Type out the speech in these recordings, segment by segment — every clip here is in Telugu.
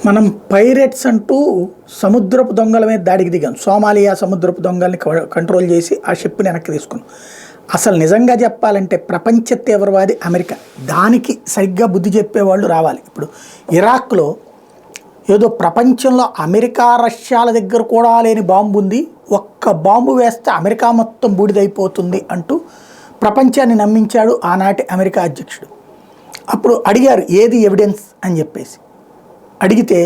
మనం పైరేట్స్ అంటూ సముద్రపు దొంగల మీద దాడికి దిగాం. సోమాలియా సముద్రపు దొంగల్ని కంట్రోల్ చేసి ఆ షిప్ని వెనక్కి తీసుకున్నాం. అసలు నిజంగా చెప్పాలంటే ప్రపంచ తీవ్రవాది అమెరికా. దానికి సరిగ్గా బుద్ధి చెప్పేవాళ్ళు రావాలి. ఇప్పుడు ఇరాక్లో ఏదో ప్రపంచంలో అమెరికా రష్యాల దగ్గర కూడా లేని బాంబు ఉంది, ఒక్క బాంబు వేస్తే అమెరికా మొత్తం బూడిదైపోతుంది అంటూ ప్రపంచాన్ని నమ్మించాడు ఆనాటి అమెరికా అధ్యక్షుడు. అప్పుడు అడిగారు ఏది ఎవిడెన్స్ అని చెప్పేసి. అడిగితే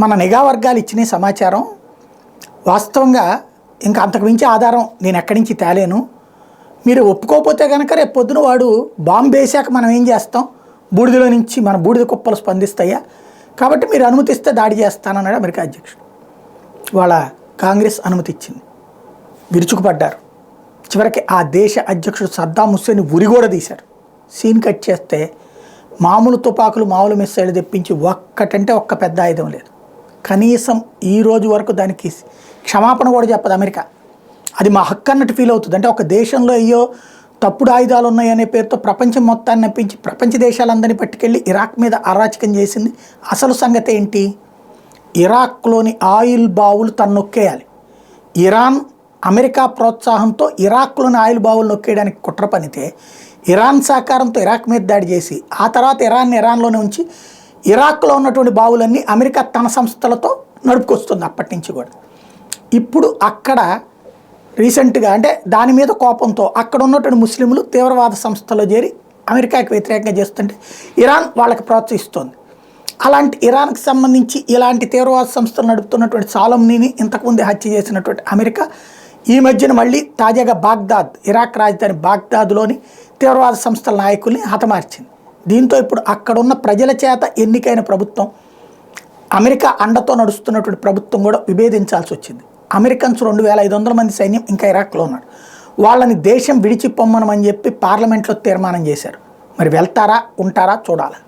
మన నిఘా వర్గాలు ఇచ్చిన సమాచారం వాస్తవంగా ఇంకా అంతకు మించి ఆధారం నేను ఎక్కడి నుంచి తేలేను, మీరు ఒప్పుకోకపోతే కనుక రేపు పొద్దున వాడు బాంబు వేసాక మనం ఏం చేస్తాం, బూడిదలో నుంచి మన బూడిద కుప్పలు స్పందిస్తాయా, కాబట్టి మీరు అనుమతిస్తే దాడి చేస్తానన్నాడు అమెరికా అధ్యక్షుడు. వాళ్ళ కాంగ్రెస్ అనుమతి ఇచ్చింది, విరుచుకుపడ్డారు. చివరికి ఆ దేశ అధ్యక్షుడు సద్దాం హుస్సేన్ ఉరి కూడా తీశారు. సీన్ కట్ చేస్తే మామూలు తుపాకులు మామూలు మిస్సైలు తెప్పించి ఒక్కటంటే ఒక్క పెద్ద ఆయుధం లేదు. కనీసం ఈ రోజు వరకు దానికి క్షమాపణ కూడా చెప్పదు అమెరికా. అది మా హక్కు అన్నట్టు ఫీల్ అవుతుంది. అంటే ఒక దేశంలో అయ్యో తప్పుడు ఆయుధాలు ఉన్నాయనే పేరుతో ప్రపంచం మొత్తాన్ని నప్పించి ప్రపంచ దేశాలందరినీ పట్టుకెళ్ళి ఇరాక్ మీద అరాచకం చేసింది. అసలు సంగతి ఏంటి, ఇరాక్లోని ఆయిల్ బావులు తన్నొక్కేయాలి. ఇరాన్ అమెరికా ప్రోత్సాహంతో ఇరాక్లోని ఆయిల్ బావులు నొక్కేయడానికి కుట్ర పనితే, ఇరాన్ సహకారంతో ఇరాక్ మీద దాడి చేసి ఆ తర్వాత ఇరాన్లోనే ఉంచి ఇరాక్లో ఉన్నటువంటి బావులన్నీ అమెరికా తన సంస్థలతో నడుపుకొస్తుంది అప్పటి నుంచి కూడా. ఇప్పుడు అక్కడ రీసెంట్గా అంటే దాని మీద కోపంతో అక్కడ ఉన్నటువంటి ముస్లింలు తీవ్రవాద సంస్థలో చేరి అమెరికాకి వ్యతిరేకంగా చేస్తుంటే ఇరాన్ వాళ్ళకి ప్రోత్సహిస్తోంది. అలాంటి ఇరాన్కి సంబంధించి ఇలాంటి తీవ్రవాద సంస్థలు నడుపుతున్నటువంటి సాలమ్నీని ఇంతకుముందు హత్య చేసినటువంటి అమెరికా ఈ మధ్యన మళ్ళీ తాజాగా బాగ్దాద్, ఇరాక్ రాజధాని బాగ్దాద్లోని తీవ్రవాద సంస్థల నాయకుల్ని హతమార్చింది. దీంతో ఇప్పుడు అక్కడున్న ప్రజల చేత ఎన్నికైన ప్రభుత్వం, అమెరికా అండతో నడుస్తున్నటువంటి ప్రభుత్వం కూడా విభేదించాల్సి వచ్చింది. అమెరికన్స్ 2500 మంది సైన్యం ఇంకా ఇరాక్లో ఉన్నాడు. వాళ్ళని దేశం విడిచిపోమ్మనమని చెప్పి పార్లమెంట్లో తీర్మానం చేశారు. మరి వెళ్తారా ఉంటారా చూడాలి.